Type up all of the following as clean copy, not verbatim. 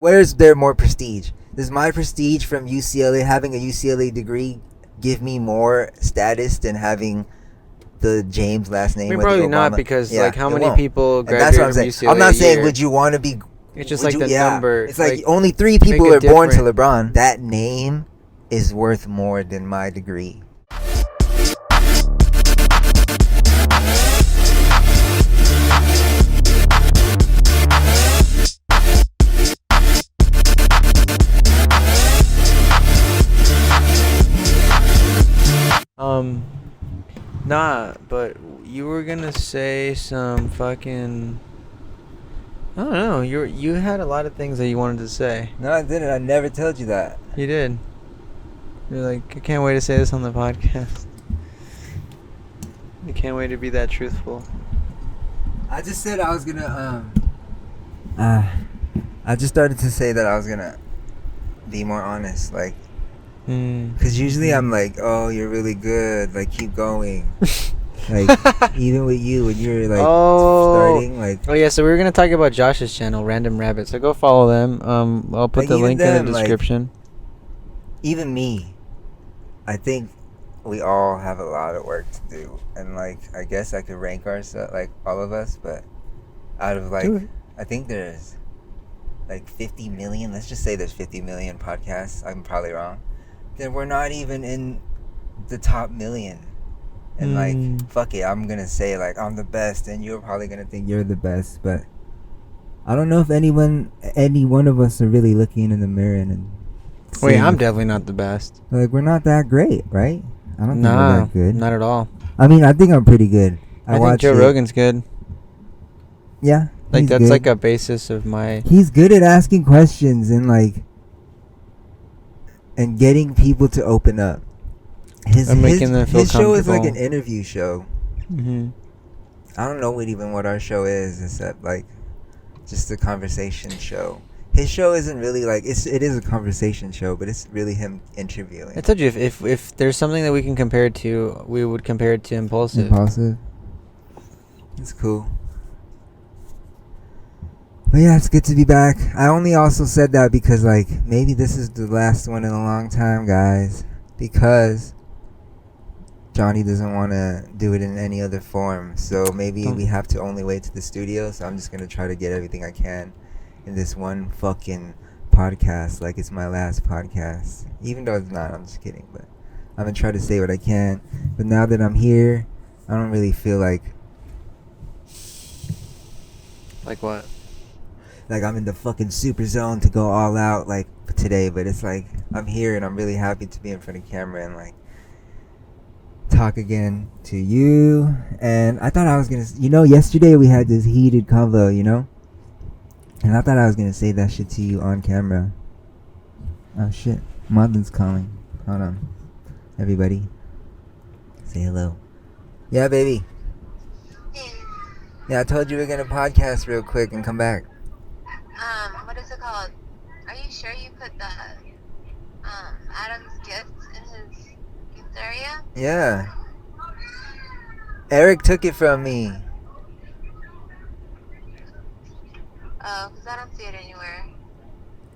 Where's there more prestige? Does my prestige from UCLA, having a UCLA degree, give me more status than having the James last name? I mean, with probably the not, Obama? because Yeah, like how it many won't. people And that's what graduate I'm from saying. UCLA I'm not a saying year? would you want to be. It's just would like you, the yeah. number. It's like only 3 people make are it born to different. LeBron. That name is worth more than my degree. Nah, but you were gonna say some fucking. I don't know. You had a lot of things that you wanted to say. No, I didn't. I never told you that. You did. You're like, I can't wait to say this on the podcast. I can't wait to be that truthful. I just said I was gonna I just started to say that I was gonna be more honest, like, because usually I'm like, oh, you're really good, like, keep going. Like, even with you, when you're like starting, like, oh yeah, so we were gonna talk about Josh's channel, Random Rabbit, so go follow them. I'll put like, the even link them, in the description. like, even me, I think we all have a lot of work to do, and like, I guess I could rank ourselves, like, all of us, but out of like, I think there's like 50 million, let's just say there's 50 million podcasts, I'm probably wrong, then we're not even in the top million. And like, fuck it, I'm gonna say like I'm the best, and you're probably gonna think you're the best, but I don't know if any one of us are really looking in the mirror and wait, I'm definitely not the best. Like, we're not that great, right? I don't think we're that good. Not at all. I mean, I think I'm pretty good. I think Joe Rogan's good. Yeah, like that's good. like a basis of my. He's good at asking questions and like, and getting people to open up. His show is like an interview show. I don't know what our show is, except like just a conversation show. His show isn't really like it is a conversation show, but it's really him interviewing. I told you if there's something that we can compare it to, we would compare it to Impulsive. It's cool. But yeah, it's good to be back. I only also said that because like maybe this is the last one in a long time, guys, because Johnny doesn't want to do it in any other form. So maybe we have to only wait to the studio. So I'm just going to try to get everything I can in this one fucking podcast. Like it's my last podcast. Even though it's not, I'm just kidding. But I'm going to try to say what I can. But now that I'm here, I don't really feel like... Like what? Like I'm in the fucking super zone to go all out like today. But it's like I'm here and I'm really happy to be in front of camera and like talk again to you. And I thought I was gonna, yesterday we had this heated convo, and I thought I was gonna say that shit to you on camera. Oh shit, Maudlin's calling. Hold on, everybody, say hello. Yeah, baby. Yeah, I told you we we're gonna podcast real quick and come back. What is it called? Are you sure you put the Adam's gifts in his gift area? Yeah. Eric took it from me. Oh, because I don't see it anywhere.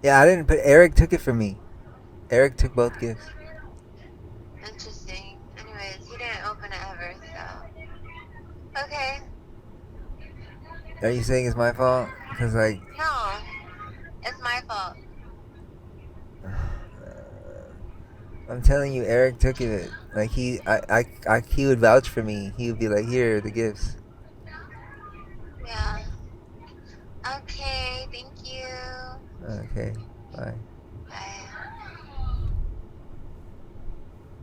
Yeah, I didn't put... Eric took it from me. Eric took both gifts. Interesting. Anyways, he didn't open it ever, so... Okay. Are you saying it's my fault? Because, like... No. It's my fault. I'm telling you, Eric took it. Like, he would vouch for me. He would be like, here are the gifts. Yeah. Okay, thank you. Okay, bye. Bye.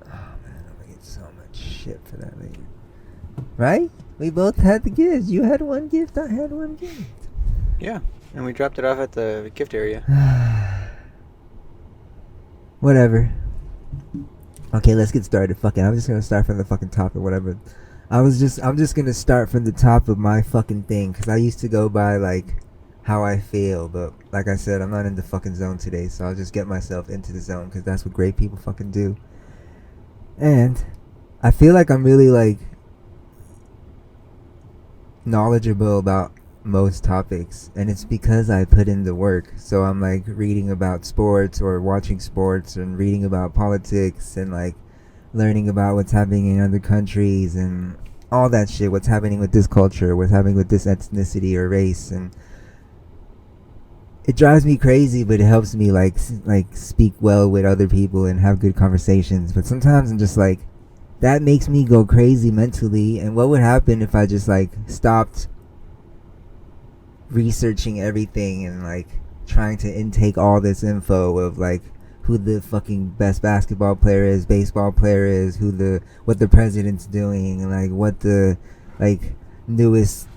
Oh, man, I'm gonna get so much shit for that later. Right? We both had the gifts. You had one gift, I had one gift. Yeah, and we dropped it off at the gift area. Whatever. Okay, let's get started. Fucking, I'm just gonna start from the fucking top or whatever. I'm just gonna start from the top of my fucking thing, because I used to go by, like, how I feel, but like I said, I'm not in the fucking zone today, so I'll just get myself into the zone, because that's what great people fucking do. And I feel like I'm really, like, knowledgeable about most topics, and it's because I put in the work. So I'm like reading about sports or watching sports and reading about politics and like learning about what's happening in other countries and all that shit. What's happening with this culture? What's happening with this ethnicity or race? And it drives me crazy, but it helps me like speak well with other people and have good conversations. But sometimes I'm just like, that makes me go crazy mentally. And what would happen if I just like stopped researching everything and like trying to intake all this info of like who the fucking best basketball player is, baseball player is, what the president's doing, and like what the like newest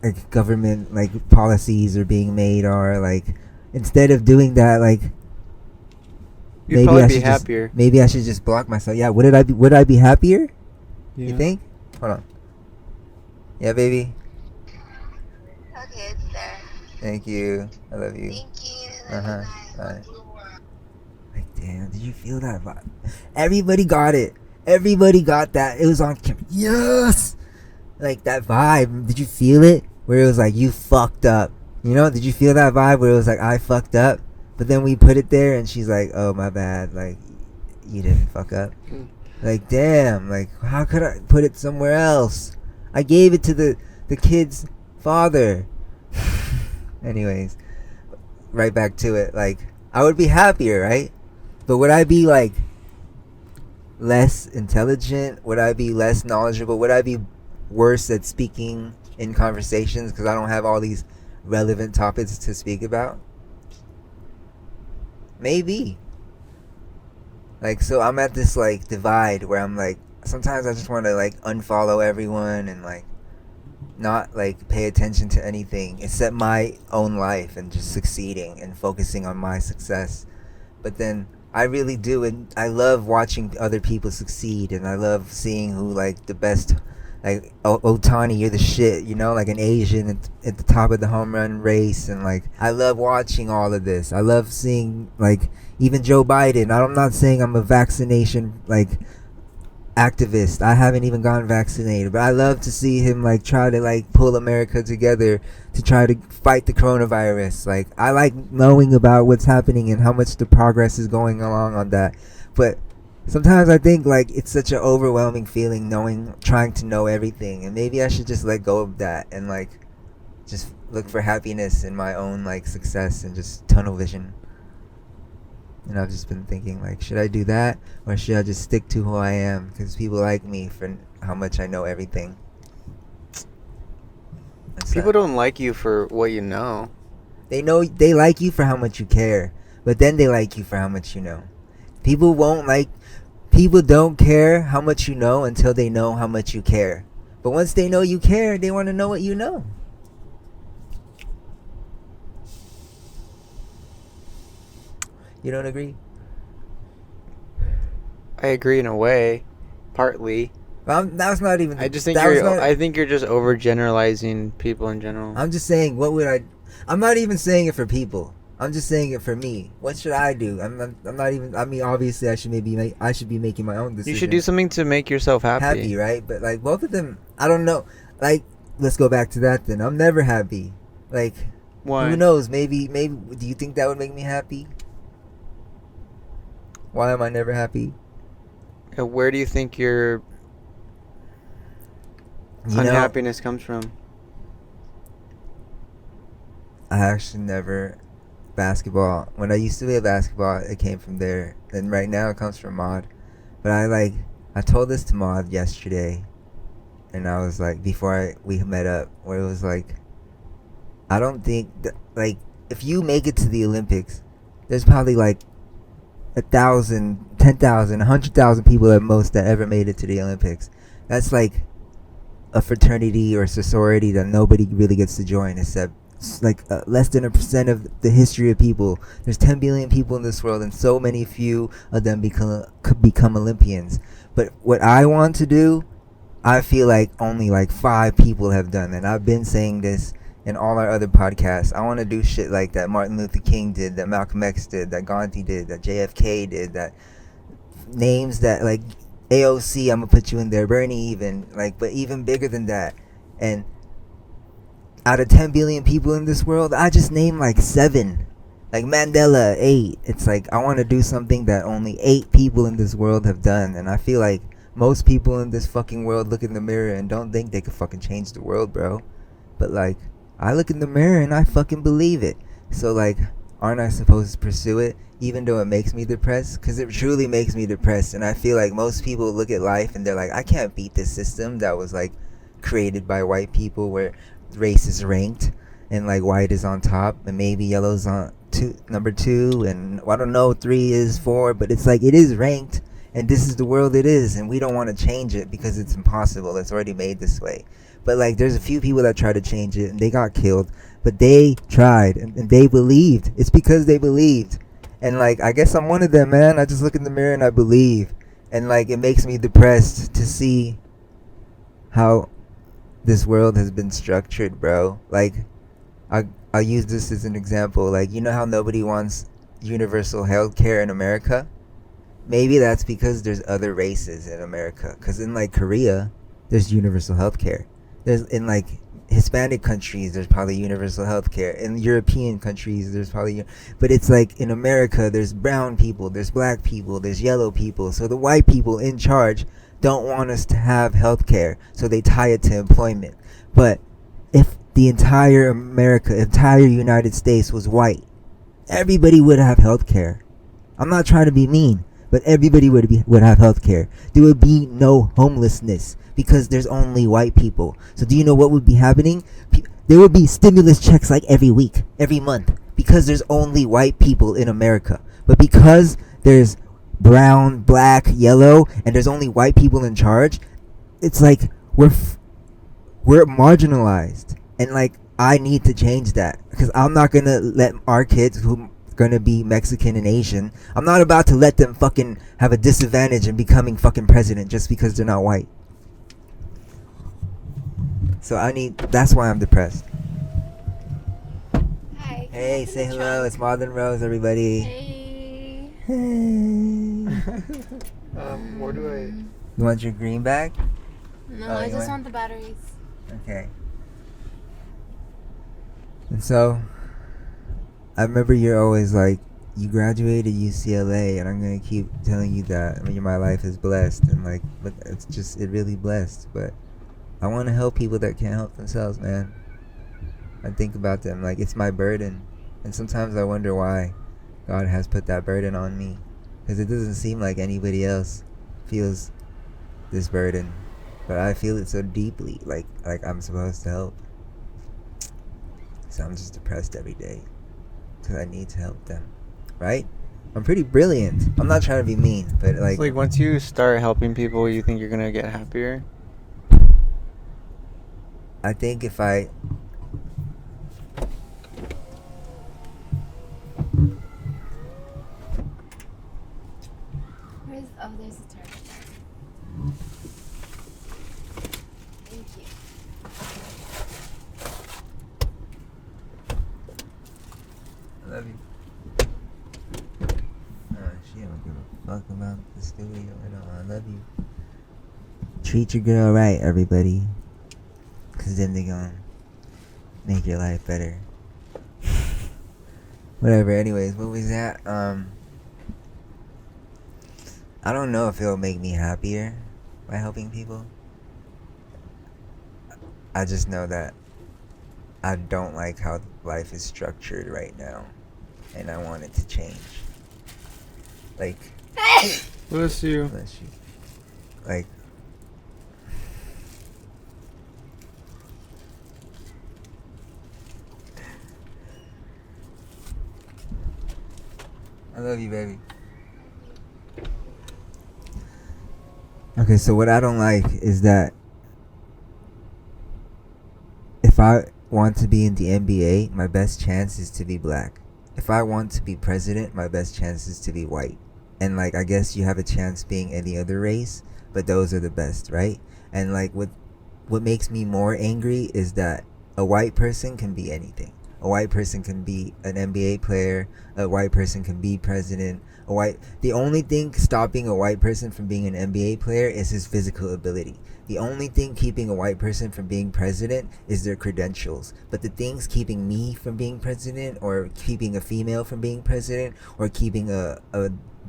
like government like policies are being made are like. Instead of doing that, like You'd probably be happier. Maybe I should just block myself. Yeah, would I be happier? Yeah. You think? Hold on. Yeah, baby. Okay, it's there. Thank you. I love you. Thank you. Uh-huh. Bye. Like, damn, did you feel that vibe? Everybody got it. Everybody got that. It was on camera. Yes! Like, that vibe. Did you feel it? Where it was like, you fucked up. You know, did you feel that vibe where it was like, I fucked up? But then we put it there and she's like, oh, my bad. Like, you didn't fuck up. Like, damn. Like, how could I put it somewhere else? I gave it to the kid's father. Anyways, right back to it. Like, I would be happier, right? But would I be like less intelligent? Would I be less knowledgeable? Would I be worse at speaking in conversations because I don't have all these relevant topics to speak about? Maybe. Like, so I'm at this like divide where I'm like, sometimes I just want to like unfollow everyone and like not like pay attention to anything except my own life and just succeeding and focusing on my success. But then I really do, and I love watching other people succeed, and I love seeing who like the best. Like, Otani, you're the shit, you know, like an Asian at the top of the home run race. And like, I love watching all of this. I love seeing like even Joe Biden. I'm not saying I'm a vaccination like activist. I haven't even gotten vaccinated, but I love to see him like try to like pull America together to try to fight the coronavirus. Like, I like knowing about what's happening and how much the progress is going along on that. But sometimes I think like it's such an overwhelming feeling trying to know everything, and maybe I should just let go of that and like just look for happiness in my own like success and just tunnel vision. And I've just been thinking like, should I do that or should I just stick to who I am? Because people like me for how much I know everything. People don't like you for what you know. They like you for how much you care, but then they like you for how much you know. People don't care how much you know until they know how much you care. But once they know you care, they want to know what you know. You don't agree? I agree in a way, partly. Well, that's not even. I just think I think you're just overgeneralizing people in general. I'm just saying, what would I? I'm not even saying it for people. I'm just saying it for me. What should I do? I'm not even. I mean, obviously, I should be making my own decision. You should do something to make yourself happy. Happy, right? But like both of them, I don't know. Like, let's go back to that then. I'm never happy. Like, why? Who knows? Maybe. Do you think that would make me happy? Why am I never happy? Where do you think your unhappiness comes from? I actually never basketball. When I used to play basketball, it came from there. And right now it comes from Maud. But I told this to Maud yesterday, and I was like, before we met up, where it was like, I don't think that, like, if you make it to the Olympics, there's probably like 1,000, 10,000, 100,000 people at most that ever made it to the Olympics. That's like a fraternity or sorority that nobody really gets to join except like less than 1% of the history of people. There's 10 billion people in this world, and so many few of them could become Olympians. But what I want to do, I feel like only like 5 people have done, and I've been saying this in all our other podcasts. I want to do shit like that Martin Luther King did, that Malcolm X did, that Gandhi did, that JFK did, that names that like AOC, I'm gonna put you in there, Bernie even, like, but even bigger than that. And out of 10 billion people in this world, I just named like 7. Like Mandela, 8. It's like I want to do something that only 8 people in this world have done. And I feel like most people in this fucking world look in the mirror and don't think they could fucking change the world, bro. But like, I look in the mirror and I fucking believe it. So like, aren't I supposed to pursue it? Even though it makes me depressed? Because it truly makes me depressed. And I feel like most people look at life and they're like, I can't beat this system that was like created by white people where race is ranked and like white is on top and maybe yellow's on number 2 and I don't know 3 is 4, but it's like it is ranked and this is the world it is and we don't want to change it because it's impossible. It's already made this way. But like there's a few people that try to change it and they got killed, but they tried and they believed. It's because they believed. And like I guess I'm one of them, man. I just look in the mirror and I believe. And like it makes me depressed to see how this world has been structured, bro. Like I'll use this as an example. Like, you know how nobody wants universal health care in America? Maybe that's because there's other races in America. Because in like Korea, there's universal health care. There's in like Hispanic countries, there's probably universal health care. In European countries, there's probably. But it's like in America, there's brown people, there's black people, there's yellow people. So the white people in charge don't want us to have health care. So they tie it to employment. But if the entire United States was white, everybody would have health care. I'm not trying to be mean, but everybody would have health care. There would be no homelessness because there's only white people. So do you know what would be happening? There would be stimulus checks like every week, every month, because there's only white people in America. But because there's brown, black, yellow, and there's only white people in charge, it's like we're marginalized. And like I need to change that because I'm not gonna let our kids who gonna be Mexican and Asian, I'm not about to let them fucking have a disadvantage in becoming fucking president just because they're not white. So that's why I'm depressed. Hi. Hey, say hello. It's Marlon Rose, everybody. Hey. Hey. Where do I? You want your green bag? No, Oh, I you just want- want the batteries. Okay. And so, I remember you're always like, you graduated UCLA, and I'm gonna keep telling you that. I mean, my life is blessed, and like, but it really blessed. But I want to help people that can't help themselves, man. I think about them like it's my burden, and sometimes I wonder why God has put that burden on me, because it doesn't seem like anybody else feels this burden, but I feel it so deeply, like I'm supposed to help. So I'm just depressed every day because I need to help them, right? I'm pretty brilliant. I'm not trying to be mean, but like, It's like once you start helping people, you think you're gonna get happier. I think if I There's a charger. Thank you. I love you. She don't give a fuck about the studio at all. I love you. Treat your girl right, everybody. Cause then they gonna make your life better. Whatever, anyways, what was that? I don't know if it'll make me happier by helping people. I just know that I don't like how life is structured right now, and I want it to change. Like, Bless you. bless you. Like, I love you, baby. Okay, so what I don't like is that if I want to be in the NBA, my best chance is to be black. If I want to be president, my best chance is to be white. And like, I guess you have a chance being any other race, but those are the best, right? And like, what makes me more angry is that a white person can be anything. A white person can be an NBA player. A white person can be president. The only thing stopping a white person from being an NBA player is his physical ability. The only thing keeping a white person from being president is their credentials. But the things keeping me from being president, or keeping a female from being president, or keeping a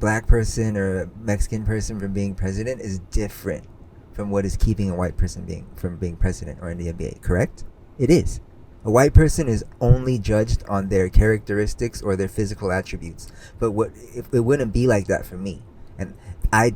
black person or a Mexican person from being president is different from what is keeping a white person from being president or in the NBA, correct? It is. A white person is only judged on their characteristics or their physical attributes. But it wouldn't be like that for me. And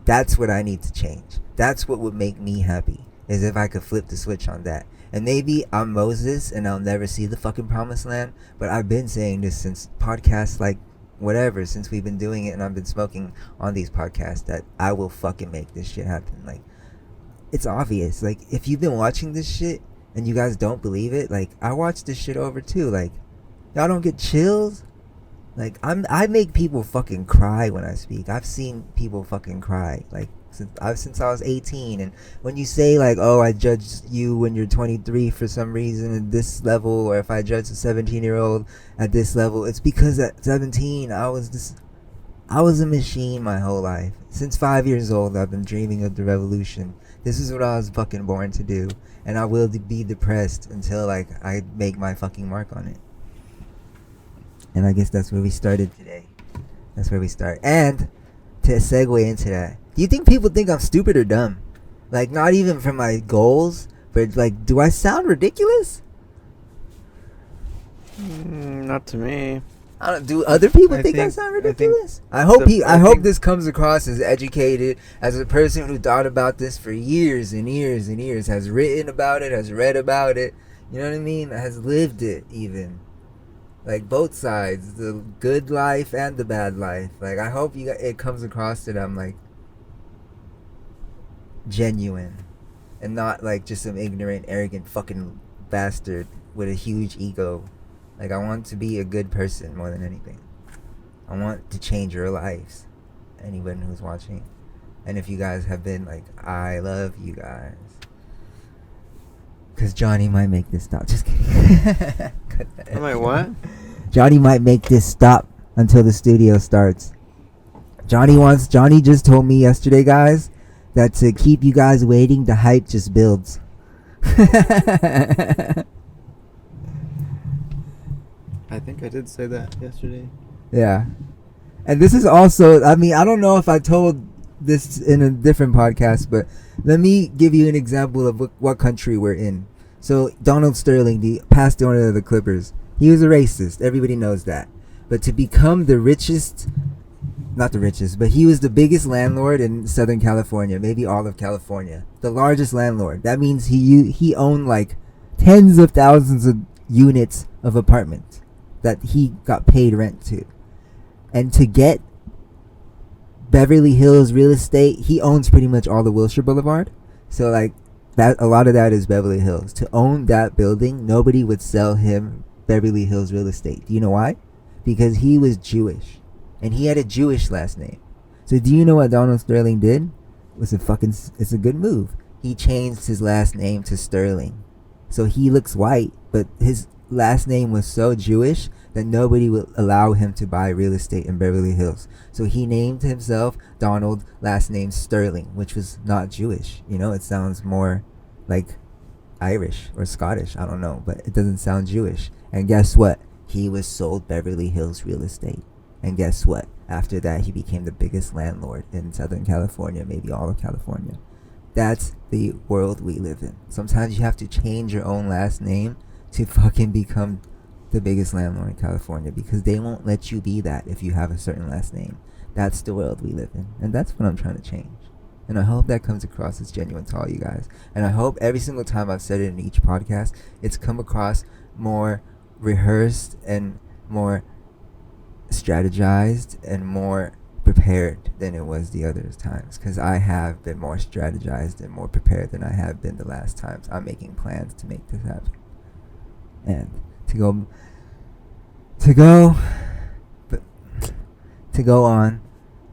that's what I need to change. That's what would make me happy, is if I could flip the switch on that. And maybe I'm Moses and I'll never see the fucking promised land, but I've been saying this since podcasts, like whatever, since we've been doing it and I've been smoking on these podcasts, that I will fucking make this shit happen. Like, it's obvious. Like, if you've been watching this shit and you guys don't believe it, like, I watch this shit over too. Like, y'all don't get chills? Like, I make people fucking cry when I speak. I've seen people fucking cry, like, since I was 18. And when you say, like, oh, I judge you when you're 23 for some reason at this level, or if I judge a 17-year-old at this level, it's because at 17 I was a machine my whole life. Since 5 years old, I've been dreaming of the revolution. This is what I was fucking born to do, and I will be depressed until, like, I make my fucking mark on it. And I guess that's where we started today. That's where we start. And to segue into that, do you think people think I'm stupid or dumb? Like, not even from my goals, but like, do I sound ridiculous? Not to me. I don't. Do other people think I sound ridiculous? I hope this comes across as educated, as a person who thought about this for years and years and years, has written about it, has read about it. You know what I mean? Has lived it even. Like, both sides, the good life and the bad life. Like, I hope it comes across that I'm, like, genuine and not, like, just some ignorant, arrogant fucking bastard with a huge ego. Like, I want to be a good person more than anything. I want to change your lives, anyone who's watching. And if you guys have been, like, I love you guys. Because Johnny might make this stop. Just kidding. Am I what? Johnny might make this stop until the studio starts. Johnny just told me yesterday, guys, that to keep you guys waiting, the hype just builds. I think I did say that yesterday. Yeah. And this is also, I mean, I don't know if I told this in a different podcast, but let me give you an example of what country we're in. So, Donald Sterling, the past owner of the Clippers, he was a racist. Everybody knows that. But to become the richest, not the richest, but he was the biggest landlord in Southern California, maybe all of California. The largest landlord. That means he owned like tens of thousands of units of apartments that he got paid rent to. And to get Beverly Hills real estate, he owns pretty much all the Wilshire Boulevard. So, like, that, a lot of that is Beverly Hills. To own that building, nobody would sell him Beverly Hills real estate. Do you know why? Because he was Jewish, and he had a Jewish last name. So do you know what Donald Sterling did? It's a good move. He changed his last name to Sterling. So he looks white, but his last name was so Jewish that nobody would allow him to buy real estate in Beverly Hills. So he named himself Donald, last name Sterling, which was not Jewish. You know, it sounds more like Irish or Scottish. I don't know, but it doesn't sound Jewish. And guess what? He was sold Beverly Hills real estate. And guess what? After that, he became the biggest landlord in Southern California, maybe all of California. That's the world we live in. Sometimes you have to change your own last name to fucking become the biggest landlord in California, because they won't let you be that if you have a certain last name. That's the world we live in, and that's what I'm trying to change. And I hope that comes across as genuine to all you guys. And I hope every single time I've said it in each podcast, it's come across more rehearsed and more strategized and more prepared than it was the other times, because I have been more strategized and more prepared than I have been the last times. I'm making plans to make this happen. And to go on,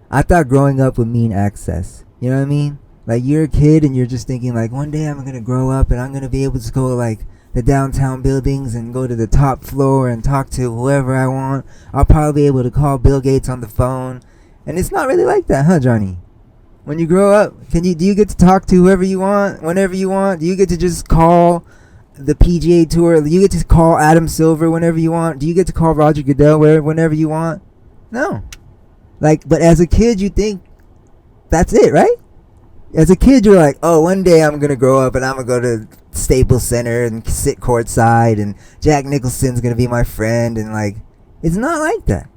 I thought growing up would mean access. You know what I mean? Like, you're a kid and you're just thinking, like, one day I'm gonna grow up and I'm gonna be able to go, like, the downtown buildings and go to the top floor and talk to whoever I want. I'll probably be able to call Bill Gates on the phone. And it's not really like that, huh, Johnny? When you grow up, do you get to talk to whoever you want, whenever you want? Do you get to just call the PGA Tour? Do you get to call Adam Silver whenever you want? Do you get to call Roger Goodell whenever you want? No. But as a kid, you think that's it, right? As a kid, you're like, oh, one day I'm going to grow up and I'm going to go to Staples Center and sit courtside and Jack Nicholson's going to be my friend. And, it's not like that.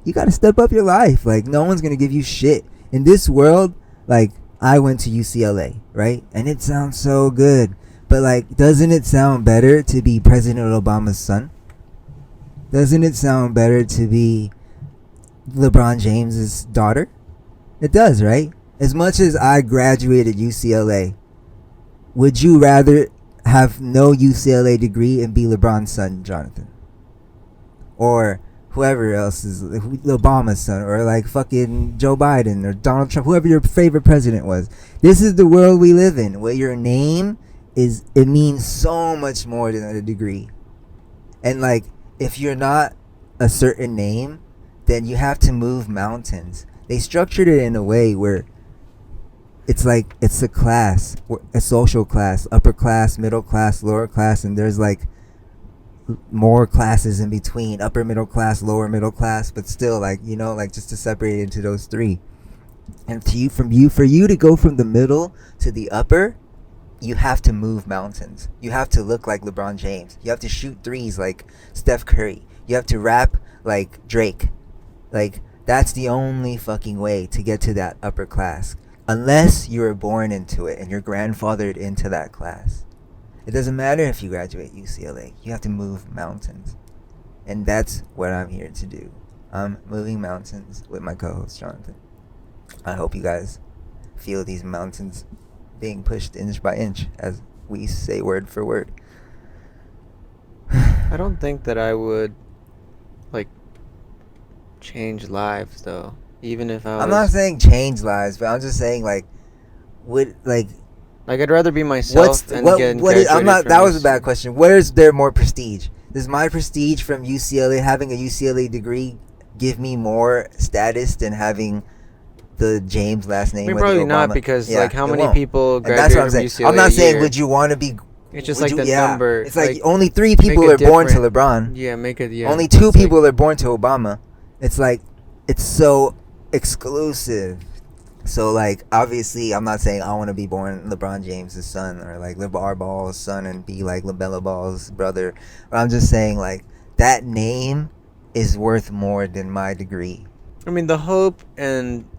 You got to step up your life. No one's going to give you shit. In this world, I went to UCLA, right? And it sounds so good. But, doesn't it sound better to be President Obama's son? Doesn't it sound better to be LeBron James's daughter? It does, right? As much as I graduated UCLA, would you rather have no UCLA degree and be LeBron's son, Jonathan? Or whoever else is Obama's son, or fucking Joe Biden or Donald Trump, whoever your favorite president was. This is the world we live in, where your name it means so much more than a degree. And if you're not a certain name, then you have to move mountains. They structured it in a way where it's a class, a social class, upper class, middle class, lower class, and there's more classes in between, upper middle class, lower middle class, but still just to separate it into those three. And for you to go from the middle to the upper, you have to move mountains. You have to look like LeBron James. You have to shoot threes like Steph Curry. You have to rap like Drake. That's the only fucking way to get to that upper class. Unless you were born into it and you're grandfathered into that class. It doesn't matter if you graduate UCLA. You have to move mountains. And that's what I'm here to do. I'm moving mountains with my co-host, Jonathan. I hope you guys feel these mountains being pushed inch by inch as we say word for word. I don't think that I would change lives though, even if I'm not saying change lives, but I'm just saying I'd rather be myself that was a bad question. Where is there more prestige? Does my prestige from UCLA, having a UCLA degree, give me more status than having the James last name? Probably not, because how many people graduate from UCLA? I'm not saying would you want to be. It's just the number. It's only 3 people are born to LeBron. Yeah, Only 2 people are born to Obama. It's it's so exclusive. So obviously I'm not saying I want to be born LeBron James' son or LeVar Ball's son and be LaMelo Ball's brother. But I'm just saying that name is worth more than my degree. I mean, the hope, and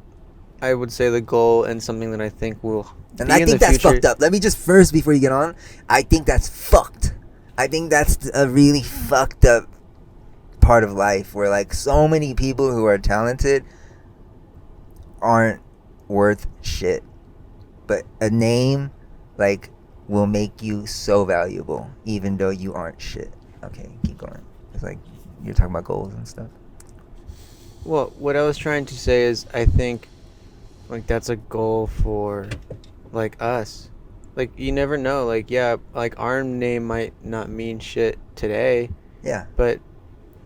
I would say the goal, and something that I think will and I think that's fucked up. Let me just first, before you get on, I think that's fucked. I think that's a really fucked up part of life where so many people who are talented aren't worth shit, but a name will make you so valuable even though you aren't shit. Okay, keep going. It's you're talking about goals and stuff. Well, what I was trying to say is I think that's a goal for us. You never know. Our name might not mean shit today. Yeah. But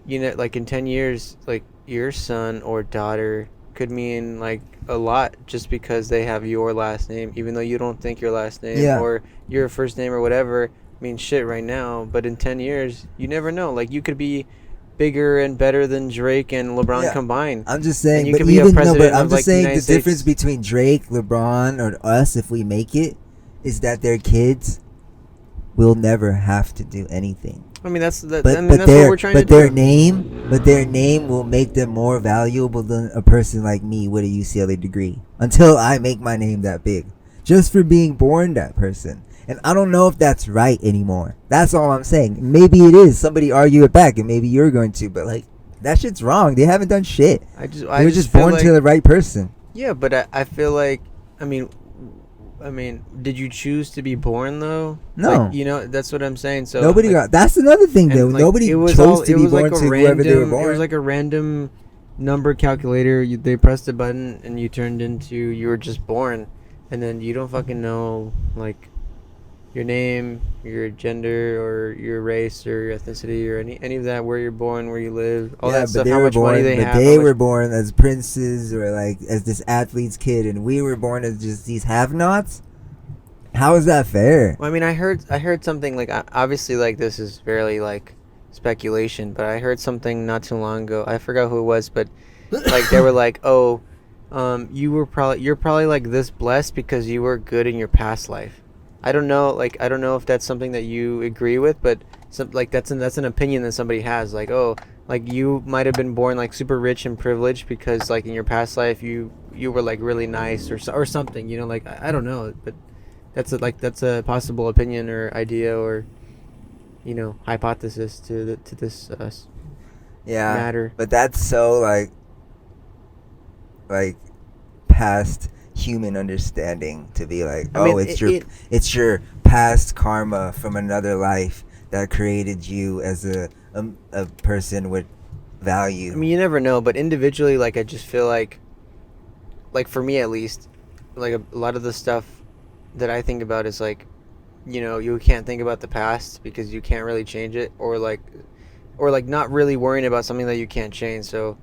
in 10 years, your son or daughter could mean a lot just because they have your last name, even though you don't think your last name or your first name or whatever means shit right now. But in 10 years, you never know. You could be bigger and better than Drake and LeBron combined. I'm just saying, you but could be even a president I'm just saying United the difference between Drake, LeBron, or us, if we make it, is that their kids will never have to do anything. I mean, that's what we're trying to do. But their name will make them more valuable than a person like me with a UCLA degree. Until I make my name that big, just for being born that person. And I don't know if that's right anymore. That's all I'm saying. Maybe it is. Somebody argue it back, and maybe you're going to. But that shit's wrong. They haven't done shit. They were just born to the right person. Yeah, but I feel I mean, did you choose to be born though? No. That's what I'm saying. So nobody that's another thing though. Nobody chose to be born to whoever they were born. It was a random number calculator. They pressed a button and you turned into, you were just born, and then you don't fucking know your name, your gender, or your race, or your ethnicity, or any of that, where you're born, where you live, all that stuff. How much money they have. They were born as princes or like as this athlete's kid, and we were born as just these have-nots. How is that fair? Well, I mean, I heard something like, obviously, like, this is fairly like speculation, but I heard something not too long ago. I forgot who it was, but like they were like, oh, you're probably like this blessed because you were good in your past life. I don't know if that's something that you agree with, but that's an opinion that somebody has. Like, oh, like you might have been born like super rich and privileged because like in your past life you were like really nice or something. You know, like I don't know, but that's a possible opinion or idea or hypothesis to this matter. But that's so like past human understanding to be like, it's your past karma from another life that created you as a person with value. I mean, you never know, but individually, like, I just feel like for me at least, like a lot of the stuff that I think about is like, you can't think about the past because you can't really change it, or like not really worrying about something that you can't change. So,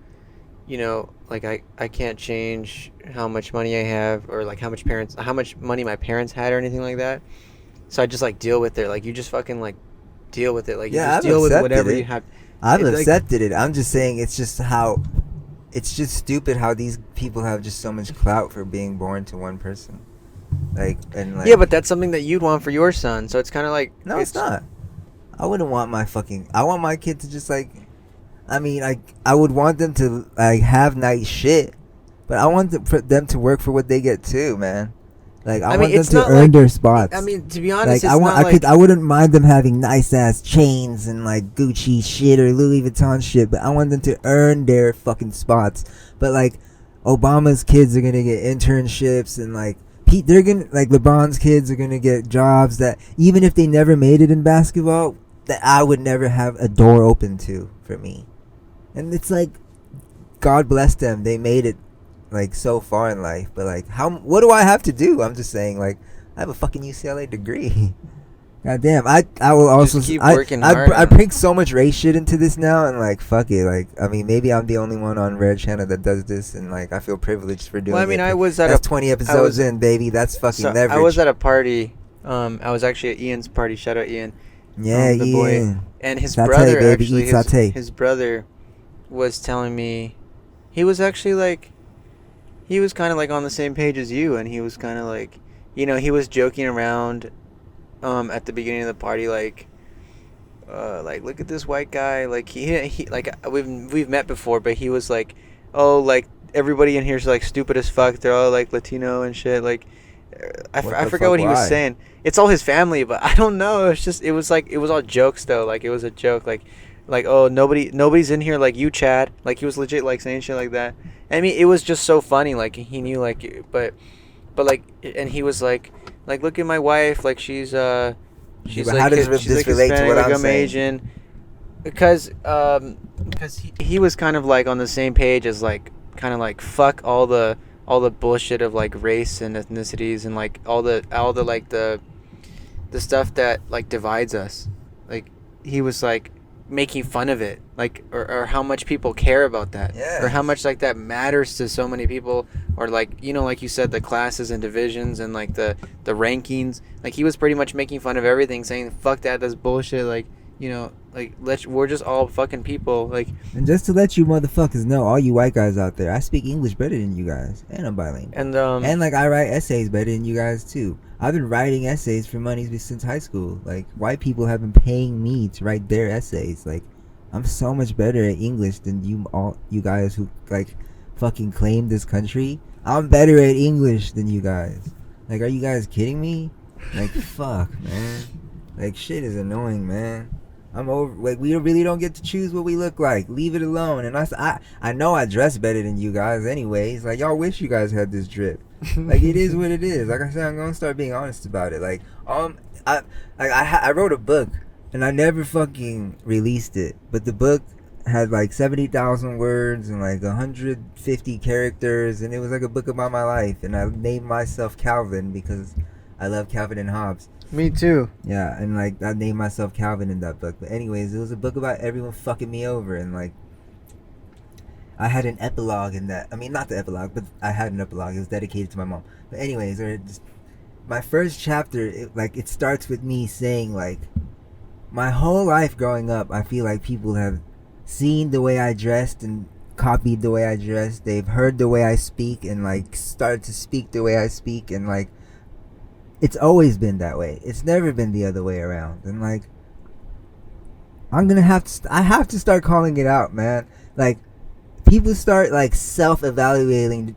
like I can't change how much money I have, or like how much money my parents had, or anything like that. So I just like deal with it. Like you just fucking like deal with it. Like you just deal with whatever you have. I've accepted it. I'm just saying it's just stupid how these people have just so much clout for being born to one person. Yeah, but that's something that you'd want for your son. So it's kind of like, no, it's not. I wouldn't want I want my kid to just like, I mean, I would want them to like have nice shit, but I want them to work for what they get too, man. Like I want them to earn their spots. I mean, to be honest, like I wouldn't mind them having nice ass chains and like Gucci shit or Louis Vuitton shit, but I want them to earn their fucking spots. But like Obama's kids are gonna get internships, and like they're gonna like LeBron's kids are gonna get jobs that even if they never made it in basketball, that I would never have a door open to for me. And it's like, God bless them, they made it like so far in life. But like, what do I have to do? I'm just saying, like, I have a fucking UCLA degree. God damn, I will also just keep working hard. I bring so much race shit into this now, and like, fuck it. Like, I mean, maybe I'm the only one on Rare Channel that does this, and like, I feel privileged for doing it. Well, I mean, it. That's 20 episodes in, baby. That's fucking leverage. I was at a party. I was actually at Ian's party. Shout out Ian. Yeah, the Ian. Boy. And his satay, brother baby. actually, his brother was telling me, he was actually like, he was kind of like on the same page as you, and he was kind of like, he was joking around at the beginning of the party, like look at this white guy, like he like we've met before, but he was like, oh, like everybody in here's like stupid as fuck, they're all like Latino and shit, like I forgot what he was saying. It's all his family, but I don't know, it was all jokes though, like it was a joke, like oh, nobody's in here like you, Chad, like he was legit like saying shit like that. I mean, it was just so funny, like he knew, like, but like, and he was like look at my wife, like she's like, how does this relate to what like, I'm saying? Asian, because he was kind of like on the same page as like kind of like fuck all the bullshit of like race and ethnicities and like all the like the stuff that like divides us. Like he was like making fun of it, like or how much people care about that, or how much like that matters to so many people, or like like you said, the classes and divisions and like the rankings. Like he was pretty much making fun of everything, saying fuck that's bullshit, like like we're just all fucking people, like. And just to let you motherfuckers know, all you white guys out there, I speak English better than you guys, and I'm bilingual, and like I write essays better than you guys too. I've been writing essays for money since high school. Like, white people have been paying me to write their essays. Like, I'm so much better at English than you guys who like fucking claim this country. I'm better at English than you guys. Like, are you guys kidding me? Like, fuck, man. Like, shit is annoying, man. I'm over. Like, we really don't get to choose what we look like. Leave it alone. And I know I dress better than you guys, anyways. Like, y'all wish you guys had this drip. Like, it is what it is. Like I said, I'm gonna start being honest about it. Like, I wrote a book, and I never fucking released it. But the book had like 70,000 words and like 150 characters, and it was like a book about my life. And I named myself Calvin because I love Calvin and Hobbes. Me too. Yeah, and like I named myself Calvin in that book. But anyways, it was a book about everyone fucking me over, and like I had an epilogue in that. I mean, not the epilogue, but I had an epilogue. It was dedicated to my mom. But anyways, my first chapter, it starts with me saying like, my whole life growing up, I feel like people have seen the way I dressed and copied the way I dressed. They've heard the way I speak and like started to speak the way I speak, and like it's always been that way. It's never been the other way around. And like I have to start calling it out, man. Like people start like self evaluating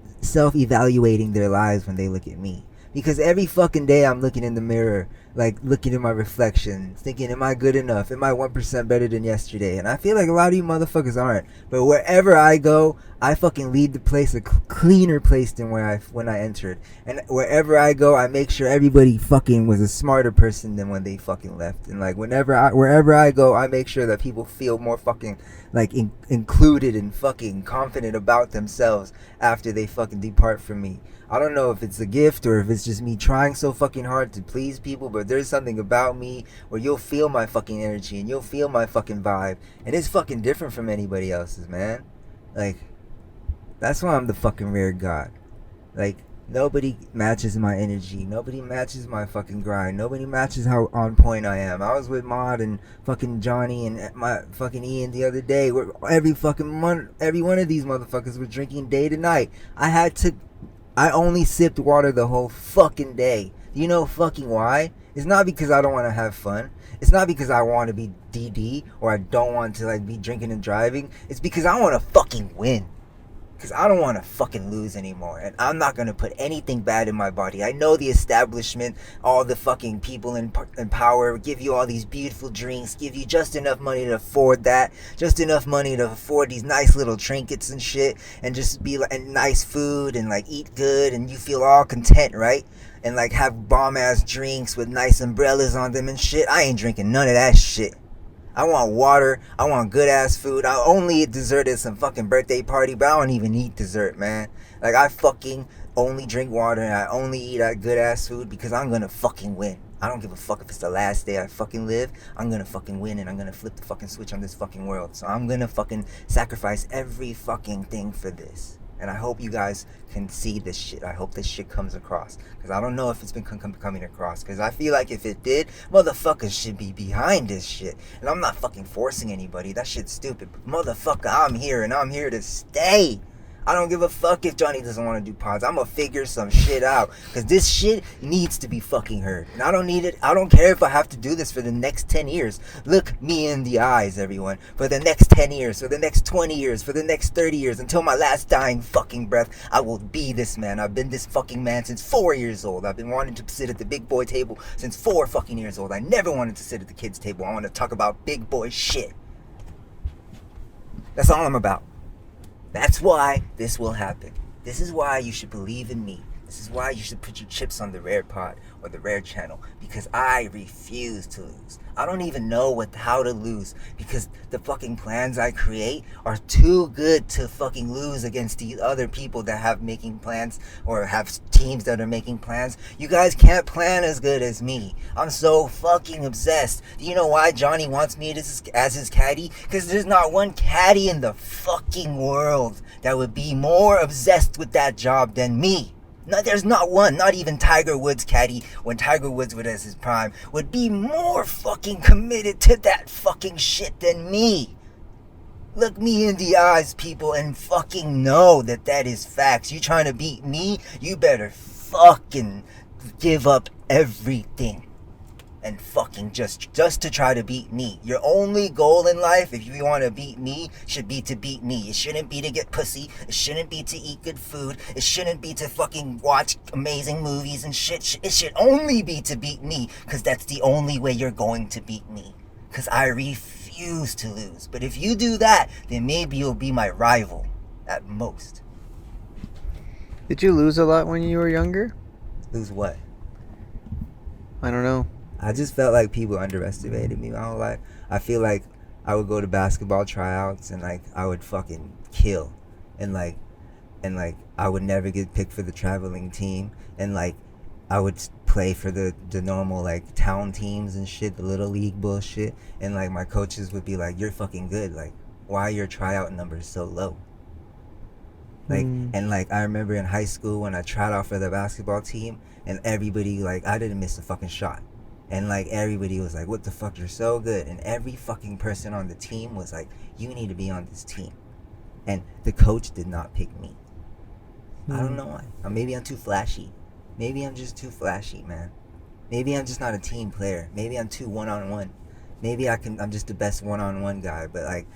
their lives when they look at me, because every fucking day I'm looking in the mirror, like looking at my reflection, thinking, am I good enough? Am I 1% better than yesterday? And I feel like a lot of you motherfuckers aren't. But wherever I go, I fucking leave the place a cleaner place than when I entered. And wherever I go, I make sure everybody fucking was a smarter person than when they fucking left. And like wherever I go, I make sure that people feel more fucking like included and fucking confident about themselves after they fucking depart from me. I don't know if it's a gift or if it's just me trying so fucking hard to please people, but there's something about me where you'll feel my fucking energy and you'll feel my fucking vibe, and it's fucking different from anybody else's, man. Like, that's why I'm the fucking rare god. Like, nobody matches my energy. Nobody matches my fucking grind. Nobody matches how on point I am. I was with Maud and fucking Johnny and my fucking Ian the other day. Where every one of these motherfuckers were drinking day to night. I only sipped water the whole fucking day. You know fucking why? It's not because I don't want to have fun. It's not because I want to be DD or I don't want to like be drinking and driving. It's because I want to fucking win. Because I don't want to fucking lose anymore. And I'm not going to put anything bad in my body. I know the establishment, all the fucking people in power give you all these beautiful drinks, give you just enough money to afford that, just enough money to afford these nice little trinkets and shit, and just be like, and nice food and like eat good, and you feel all content, right? And like have bomb ass drinks with nice umbrellas on them and shit. I ain't drinking none of that shit. I want water. I want good ass food. I only eat dessert at some fucking birthday party, but I don't even eat dessert, man. Like, I fucking only drink water and I only eat good ass food because I'm gonna fucking win. I don't give a fuck if it's the last day I fucking live. I'm gonna fucking win and I'm gonna flip the fucking switch on this fucking world. So I'm gonna fucking sacrifice every fucking thing for this. And I hope you guys can see this shit. I hope this shit comes across. Because I don't know if it's been coming across. Because I feel like if it did, motherfuckers should be behind this shit. And I'm not fucking forcing anybody. That shit's stupid. But motherfucker, I'm here and I'm here to stay. I don't give a fuck if Johnny doesn't want to do pods. I'm gonna figure some shit out. Because this shit needs to be fucking heard. And I don't need it. I don't care if I have to do this for the next 10 years. Look me in the eyes, everyone. For the next 10 years, for the next 20 years, for the next 30 years, until my last dying fucking breath, I will be this man. I've been this fucking man since 4 years old. I've been wanting to sit at the big boy table since 4 fucking years old. I never wanted to sit at the kids table. I want to talk about big boy shit. That's all I'm about. That's why this will happen. This is why you should believe in me. This is why you should put your chips on the Rare Pod or the Rare channel, because I refuse to lose. I don't even know how to lose, because the fucking plans I create are too good to fucking lose against the other people that have making plans or have teams that are making plans. You guys can't plan as good as me. I'm so fucking obsessed. Do you know why Johnny wants me as his caddy? Because there's not one caddy in the fucking world that would be more obsessed with that job than me. No, there's not one, not even Tiger Woods' caddy, when Tiger Woods was at his prime, would be more fucking committed to that fucking shit than me. Look me in the eyes, people, and fucking know that is facts. You trying to beat me? You better fucking give up everything. And fucking just to try to beat me. Your only goal in life, if you want to beat me, should be to beat me. It shouldn't be to get pussy. It shouldn't be to eat good food. It shouldn't be to fucking watch amazing movies and shit. It should only be to beat me, because that's the only way you're going to beat me. Because I refuse to lose. But if you do that, then maybe you'll be my rival, at most. Did you lose a lot when you were younger? Lose what? I don't know. I just felt like people underestimated me my whole life. I feel like I would go to basketball tryouts and like I would fucking kill, and like I would never get picked for the traveling team, and like I would play for the normal like town teams and shit, the little league bullshit, and like my coaches would be like, "You're fucking good. Like, why are your tryout numbers so low?" Like, and like I remember in high school when I tried out for the basketball team, and everybody like I didn't miss a fucking shot, and like everybody was like, "What the fuck? You're so good!" And every fucking person on the team was like, "You need to be on this team," and the coach did not pick me. I don't know why. Or maybe I'm too flashy. Maybe I'm just too flashy, man. Maybe I'm just not a team player. Maybe I'm too one-on-one. Maybe I'm just the best one-on-one guy. But like,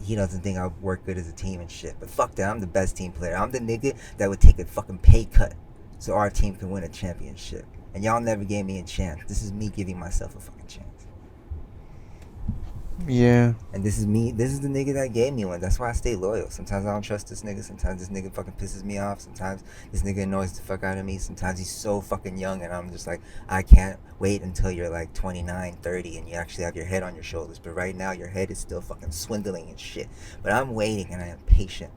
he doesn't think I work good as a team and shit. But fuck that. I'm the best team player. I'm the nigga that would take a fucking pay cut so our team can win a championship. And y'all never gave me a chance. This is me giving myself a fucking chance. Yeah. And this is me. This is the nigga that gave me one. That's why I stay loyal. Sometimes I don't trust this nigga. Sometimes this nigga fucking pisses me off. Sometimes this nigga annoys the fuck out of me. Sometimes he's so fucking young and I'm just like, I can't wait until you're like 29, 30 and you actually have your head on your shoulders. But right now your head is still fucking swindling and shit. But I'm waiting and I am patient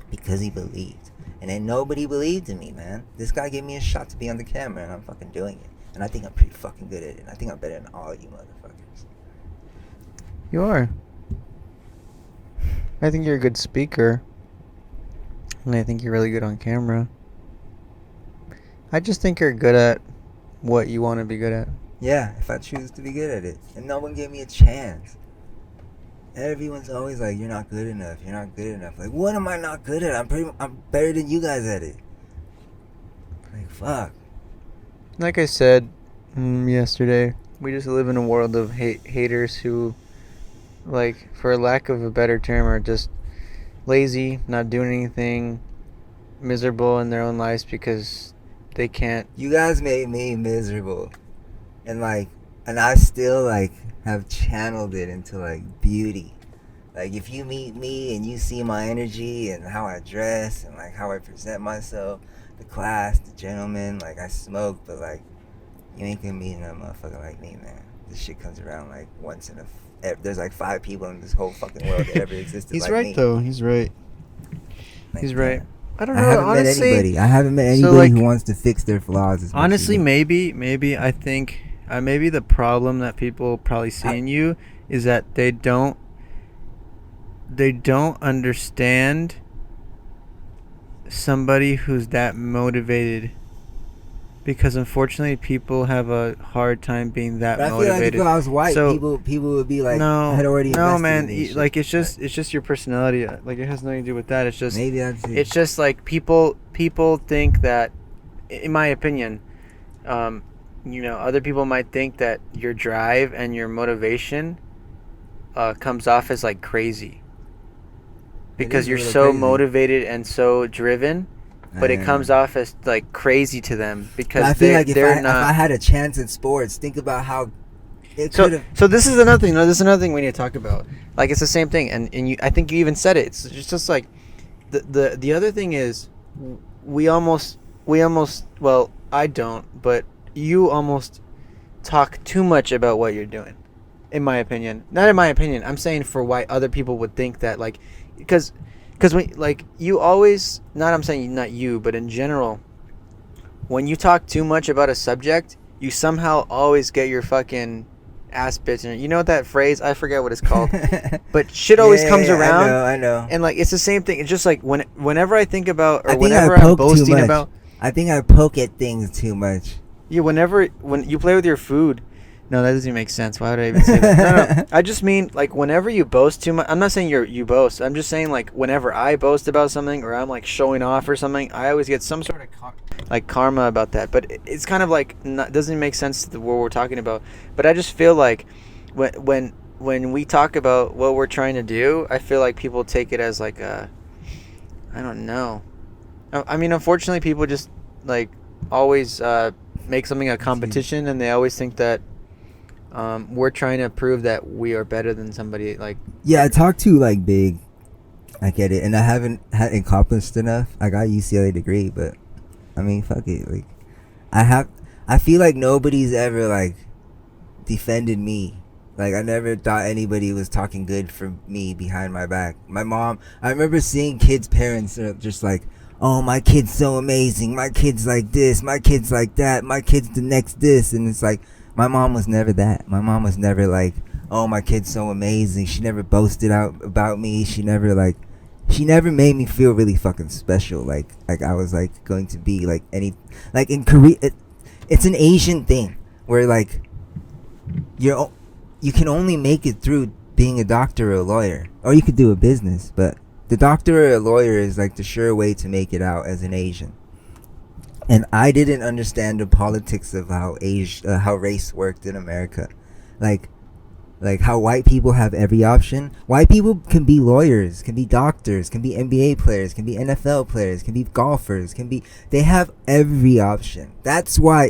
because he believed. And then nobody believed in me, man. This guy gave me a shot to be on the camera and I'm fucking doing it. And I think I'm pretty fucking good at it. And I think I'm better than all you motherfuckers. You are. I think you're a good speaker. And I think you're really good on camera. I just think you're good at what you want to be good at. Yeah, if I choose to be good at it. And no one gave me a chance. Everyone's always like, "You're not good enough. You're not good enough." Like, what am I not good at? I'm better than you guys at it. Like, fuck. Like I said yesterday, we just live in a world of haters who, like, for lack of a better term, are just lazy, not doing anything, miserable in their own lives because they can't. You guys made me miserable. And I still, like, have channeled it into, like, beauty. Like, if you meet me and you see my energy and how I dress and, like, how I present myself, the class, the gentleman, like, I smoke, but, like, you ain't gonna meet no motherfucker like me, man. This shit comes around, like, once in a... There's, like, 5 people in this whole fucking world that ever existed He's like right, me. though. He's right. Like, He's right. I don't know. I haven't Honestly, met anybody. I haven't met anybody so, like, who wants to fix their flaws as much honestly, as me. maybe I think maybe the problem that people probably see in you is that they don't understand somebody who's that motivated, because unfortunately people have a hard time being that But I feel motivated. like if I was white, So, people would be like, no, had already no, invested man. in this shit. Like, it's just your personality. Like, it has nothing to do with that. It's just Maybe that's it. it's just like people think that, in my opinion, other people might think that your drive and your motivation comes off as like crazy because you're so crazy. Motivated and so driven, but it comes off as like crazy to them because I feel like if they're not. if I had a chance in sports, think about how it could have. So this is another thing. No, this is another thing we need to talk about. Like, it's the same thing, and I think you even said it. It's just like the other thing is we almost well, I don't, but you almost talk too much about what you're doing, in my opinion. Not in my opinion. I'm saying for why other people would think that, like, because we, like, you always, I'm saying not you, but in general, when you talk too much about a subject, you somehow always get your fucking ass bitching. You know what that phrase? I forget what it's called. But shit always comes around. I know. And, like, it's the same thing. It's just like whenever I think about, or whenever I'm boasting about. I think I poke at things too much. Yeah, when you play with your food. No, that doesn't even make sense. Why would I even say that? No. I just mean, like, whenever you boast too much. I'm not saying you boast. I'm just saying, like, whenever I boast about something or I'm, like, showing off or something, I always get some sort of karma about that. But it's kind of like doesn't make sense to what we're talking about. But I just feel like when we talk about what we're trying to do, I feel like people take it as like I don't know. I mean, unfortunately, people just, like, always make something a competition, and they always think that we're trying to prove that we are better than somebody. Like, yeah, I talk too, like, big. I get it, and I haven't accomplished enough. I got a UCLA degree, but I mean, fuck it. Like, I feel like nobody's ever, like, defended me. Like, I never thought anybody was talking good for me behind my back. My mom, I remember seeing kids' parents are just like, oh, my kid's so amazing, my kid's like this, my kid's like that, my kid's the next this. And it's like, my mom was never that. My mom was never like, oh, my kid's so amazing. She never boasted out about me. She never made me feel really fucking special, like I was like going to be like any, like in Korea. It's an Asian thing where like you can only make it through being a doctor or a lawyer, or you could do a business, but the doctor or a lawyer is like the sure way to make it out as an Asian. And I didn't understand the politics of how race worked in America, like how white people have every option. White people can be lawyers, can be doctors, can be NBA players, can be NFL players, can be golfers, they have every option. That's why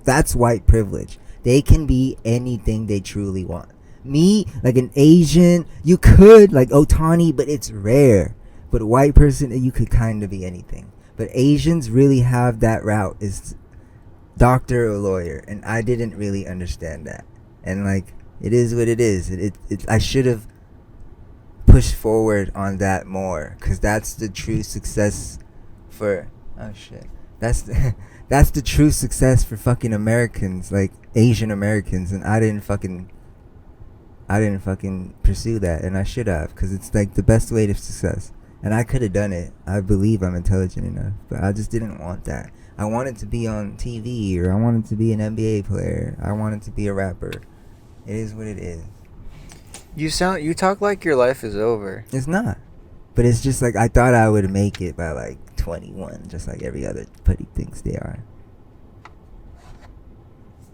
that's white privilege. They can be anything they truly want. Me, like an Asian, you could, like Otani, but it's rare. But a white person, you could kind of be anything. But Asians really have that route, is doctor or lawyer, and I didn't really understand that. And like, it is what it is. I should have pushed forward on that more, because that's the true success for, oh shit, that's the true success for fucking Americans, like Asian Americans. And I didn't fucking pursue that, and I should have, because it's like the best way to success. And I could have done it. I believe I'm intelligent enough, but I just didn't want that. I wanted to be on TV, or I wanted to be an NBA player. I wanted to be a rapper. It is what it is. You talk like your life is over. It's not. But it's just like, I thought I would make it by like 21, just like every other putty thinks they are.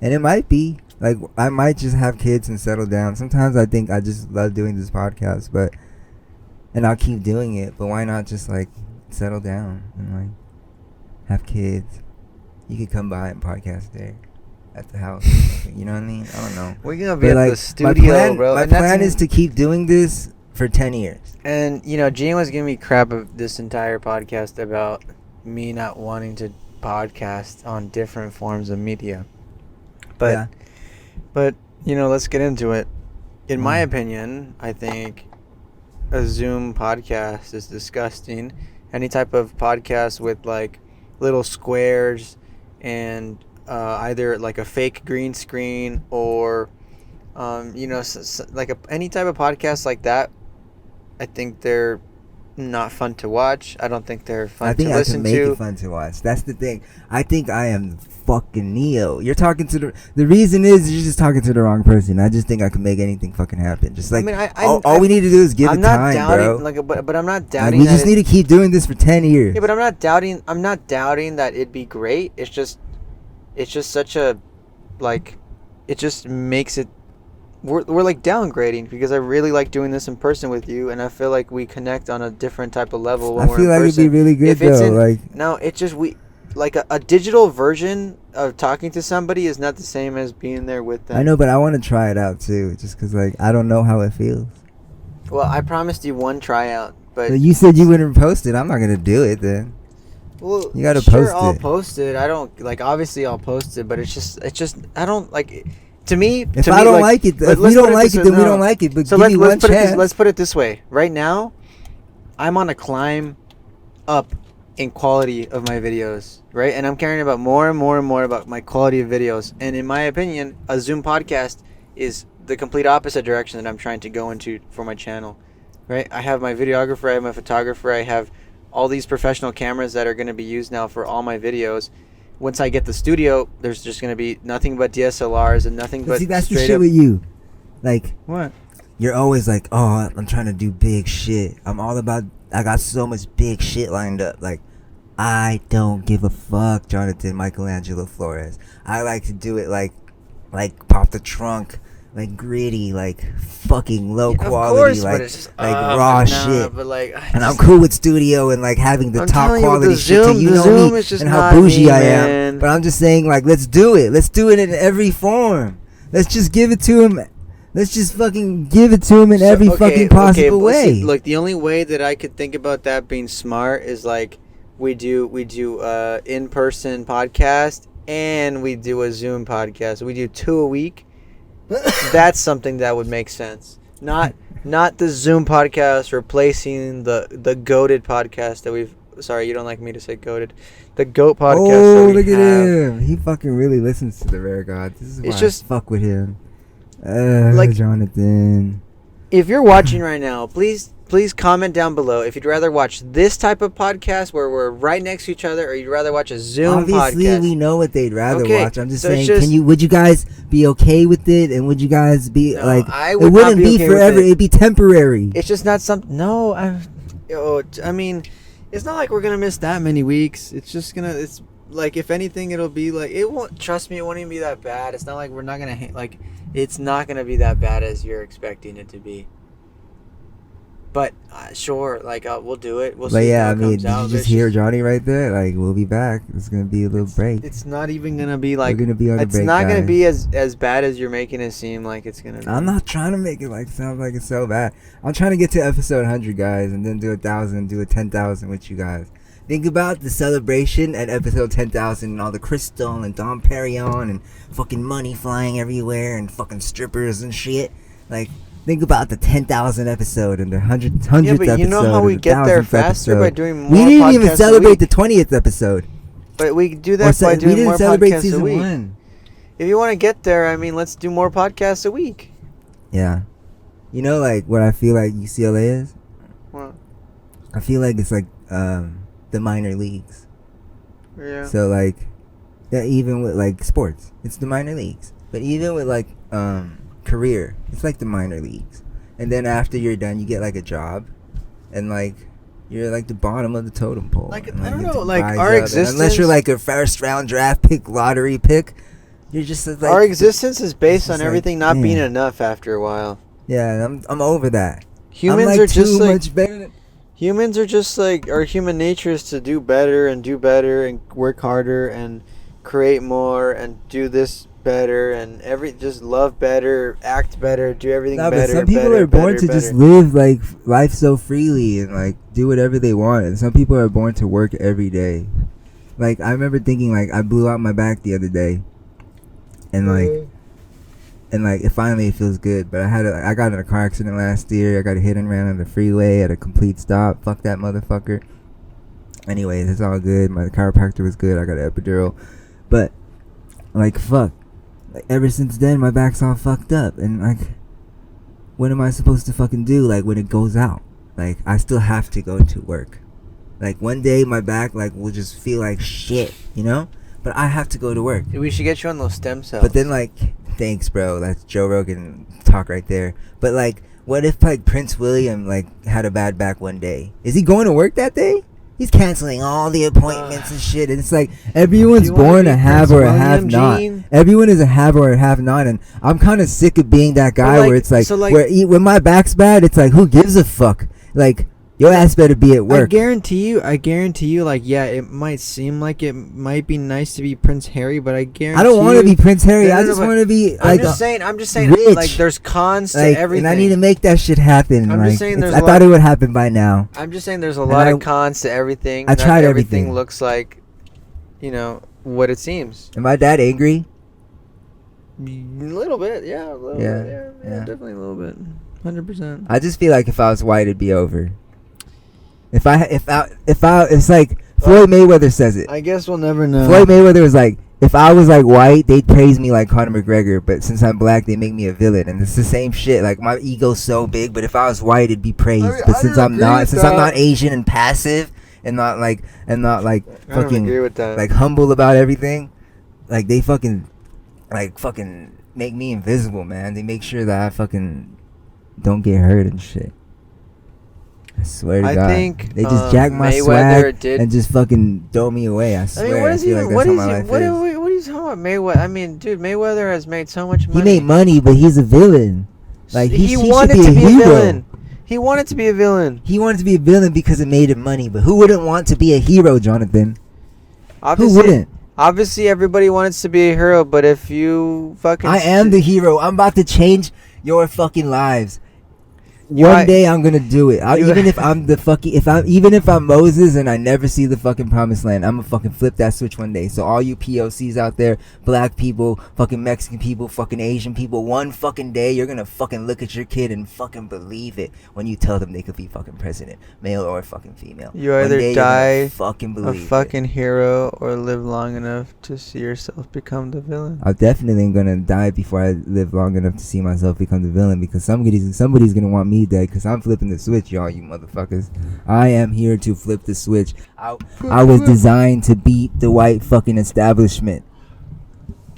And it might be. Like, I might just have kids and settle down. Sometimes I think I just love doing this podcast, and I'll keep doing it, but why not just like settle down and like have kids? You could come by and podcast there at the house. You know what I mean? I don't know. We're gonna be at the studio, bro. My plan is to keep doing this for 10 years. And you know, Gene was giving me crap of this entire podcast about me not wanting to podcast on different forms of media. But you know, let's get into it. In my opinion, I think a Zoom podcast is disgusting. Any type of podcast with like little squares and either like a fake green screen or you know, any type of podcast like that, I think they're not fun to watch. I don't think they're fun to listen to. I think I can make it fun to watch. That's the thing. I think I am fucking Neo. You're talking to the reason is you're just talking to the wrong person. I just think I can make anything fucking happen. Just like, all we need to do is give it time, doubting, bro. But I'm not doubting. Like, we just need to keep doing this for 10 years. Yeah, but I'm not doubting that it'd be great. It's just such a, like, it just makes it. We're like downgrading, because I really like doing this in person with you, and I feel like we connect on a different type of level when we're in person. I feel like it'd be really good though. It's just like a digital version of talking to somebody is not the same as being there with them. I know, but I want to try it out too, just because like I don't know how it feels. Well, I promised you one tryout, but you said you wouldn't post it. I'm not gonna do it then. Well, you gotta post it. I'll post it. I don't like. Obviously, I'll post it, but it's just. I don't like. To me, if I don't like it, if we don't like it, then we don't like it. But so let's put it this way. Right now, I'm on a climb up in quality of my videos, right? And I'm caring about more and more and more about my quality of videos. And in my opinion, a Zoom podcast is the complete opposite direction that I'm trying to go into for my channel, right? I have my videographer, I have my photographer, I have all these professional cameras that are going to be used now for all my videos. Once I get the studio, there's just going to be nothing but DSLRs and nothing but see, that's the shit with you. Like, what? You're always like, oh, I'm trying to do big shit. I got so much big shit lined up. Like, I don't give a fuck, Jonathan Michelangelo Flores. I like to do it like pop the trunk, like gritty, like fucking low quality, course, like just, raw shit. But like, and I'm cool with studio and like having the top quality shit. So you know Zoom me and how bougie I am. But I'm just saying, like, let's do it. Let's do it in every form. Let's just give it to him. Let's just fucking give it to him in every fucking possible way. See, like, the only way that I could think about that being smart is like we do in-person podcast and we do a Zoom podcast. We do 2 a week. That's something that would make sense. Not the Zoom podcast replacing the goated podcast that we've Sorry, you don't like me to say goated. The GOAT podcast. Oh, that we look at have. him! He fucking really listens to the Rare God. This is why It's just- I fuck with him. Like- Jonathan. If you're watching right now, please comment down below if you'd rather watch this type of podcast where we're right next to each other, or you'd rather watch a Zoom Obviously, podcast. we know what they'd rather Okay, watch. I'm just so it's saying, just- would you guys be okay with it? And would you guys be No, like, I it would not wouldn't be be okay with forever. it. It'd be temporary. It's just not something. No, I mean, it's not like we're gonna miss that many weeks. It's just gonna. It's like, if anything, it'll be like, it won't. Trust me, it won't even be that bad. It's not like we're not gonna like. It's not gonna be that bad as you're expecting it to be. But sure, like we'll do it. We'll But see yeah, how I it mean, comes did out. you just hear Johnny right there? Like, we'll be back. It's gonna be a little break. It's not even gonna be like. We're gonna be on a It's break, not gonna guys. be as bad as you're making it seem like it's gonna be. I'm not trying to make it like sound like it's so bad. I'm trying to get to episode 100, guys, and then do 1,000, do a 10,000 with you guys. Think about the celebration at episode 10,000 and all the crystal and Dom Perignon and fucking money flying everywhere and fucking strippers and shit. Like, think about the 10,000 episode and the 100th Yeah, but episode. you know how we and the get there 1000th faster by episode. doing more. We didn't even podcasts a celebrate week. the 20th episode. But we do Or that by we doing didn't more celebrate podcasts a season week. 1. If you want to get there, I mean, let's do more podcasts a week. Yeah. You know, like, what I feel like UCLA is? What? I feel like it's like the minor leagues. Yeah. So like, yeah, even with like sports, it's the minor leagues. But even with like career, it's like the minor leagues. And then after you're done, you get like a job, and like you're like the bottom of the totem pole. Like, And, I don't you have know, to like, rise our up. And existence- unless you're like a first round draft pick, lottery pick, you're just like Our existence is based on just like, everything not being damn. enough after a while. Yeah, I'm over that. Humans I'm like are just too like much better than. humans are just like, our human nature is to do better and work harder and create more and do this better and just love better, act better, do everything No, better. but some people better, are born better, to just better. live like life so freely and like do whatever they want, and some people are born to work every day. Like, I remember thinking, like, I blew out my back the other day, and like it finally feels good. But I got in a car accident last year. I got hit and ran on the freeway at a complete stop. Fuck that motherfucker. Anyways, it's all good. My chiropractor was good. I got an epidural, but like, fuck. Like, ever since then, my back's all fucked up, and like, what am I supposed to fucking do? Like, when it goes out, like, I still have to go to work. Like, one day my back like will just feel like shit, you know. But I have to go to work. We should get you on those stem cells. But then, like, thanks, bro. That's Joe Rogan talk right there. But like, what if like Prince William like had a bad back one day? Is he going to work that day? He's canceling all the appointments and shit. And it's like, everyone's Do you wanna born be a have Prince or a have William, not. Gene? Everyone is a have or a have not. And I'm kind of sick of being that guy like, where it's like, so, like- when my back's bad, it's like, who gives a fuck? Like, your ass better be at work. I guarantee you, like, yeah, it might seem like it might be nice to be Prince Harry, but I guarantee I don't want to you- be Prince Harry. No, no, I no, just but want to be I'm like just saying, rich. like, there's cons to like, everything. and I need to make that shit happen. I'm like, just saying there's I a thought lot- it would happen by now. I'm just saying there's a lot of cons to everything. I Not tried everything. everything. Looks like, what it seems. Am my dad angry? A little bit, yeah. A little Yeah, bit, yeah, yeah. definitely a little bit. 100%. I just feel like if I was white, it'd be over. If I, it's like Floyd Mayweather says it. I guess we'll never know. Floyd Mayweather was like, if I was like white, they'd praise me like Conor McGregor, but since I'm black, they make me a villain, and it's the same shit. Like, my ego's so big, but if I was white, it'd be praised. I mean, but I since don't I'm agree not, with since I'm that. not Asian and passive, and not like I don't fucking agree with that. like humble about everything, like they fucking make me invisible, man. They make sure that I fucking don't get hurt and shit. I swear to I God, think, they just jack my Mayweather swag did- and just fucking throw me away. I I swear. mean, what is I feel he? like What that's is how my he? life What is. are you talking about, Mayweather? I mean, dude, Mayweather has made so much money. He made money, but he's a villain. Like, he should wanted be to a be a hero. villain. He wanted to be a villain. He wanted to be a villain because it made him money, but who wouldn't want to be a hero, Jonathan? Obviously, Who wouldn't? Obviously, everybody wants to be a hero, but if you fucking... I am the hero. I'm about to change your fucking lives. One day I'm gonna do it. Even if I'm the fucking, even if I'm Moses and I never see the fucking promised land, I'm gonna fucking flip that switch one day. So all you POCs out there, black people, fucking Mexican people, fucking Asian people, one fucking day you're gonna fucking look at your kid and fucking believe it when you tell them they could be fucking president, male or fucking female. You either die fucking a fucking hero or live long enough to see yourself become the villain. I'm definitely gonna die before I live long enough to see myself become the villain, because somebody's gonna want me dead, because I'm flipping the switch, y'all, you motherfuckers. I am here to flip the switch. I was designed to beat the white fucking establishment.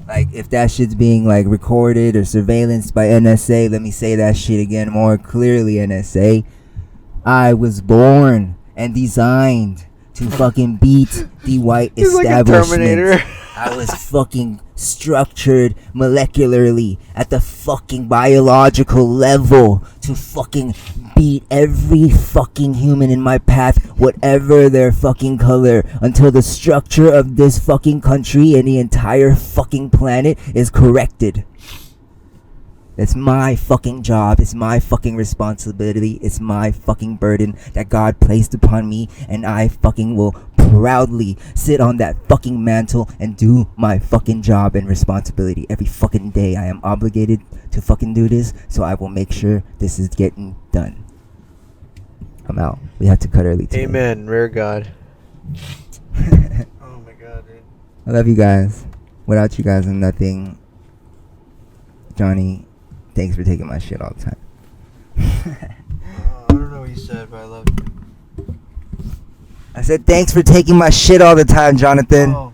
Like, if that shit's being like recorded or surveillanced by NSA, let me say that shit again more clearly, NSA. I was born and designed to fucking beat the white establishment. Like a Terminator. I was fucking structured molecularly at the fucking biological level to fucking beat every fucking human in my path, whatever their fucking color, until the structure of this fucking country and the entire fucking planet is corrected. It's my fucking job. It's my fucking responsibility. It's my fucking burden that God placed upon me, and I fucking will proudly sit on that fucking mantle and do my fucking job and responsibility every fucking day. I am obligated to fucking do this, so I will make sure this is getting done. I'm out. We have to cut early today. Amen. Rare God. Oh my God, dude. I love you guys. Without you guys, I'm nothing. Johnny, thanks for taking my shit all the time. I don't know what you said, but I love you. I said thanks for taking my shit all the time, Jonathan. Oh.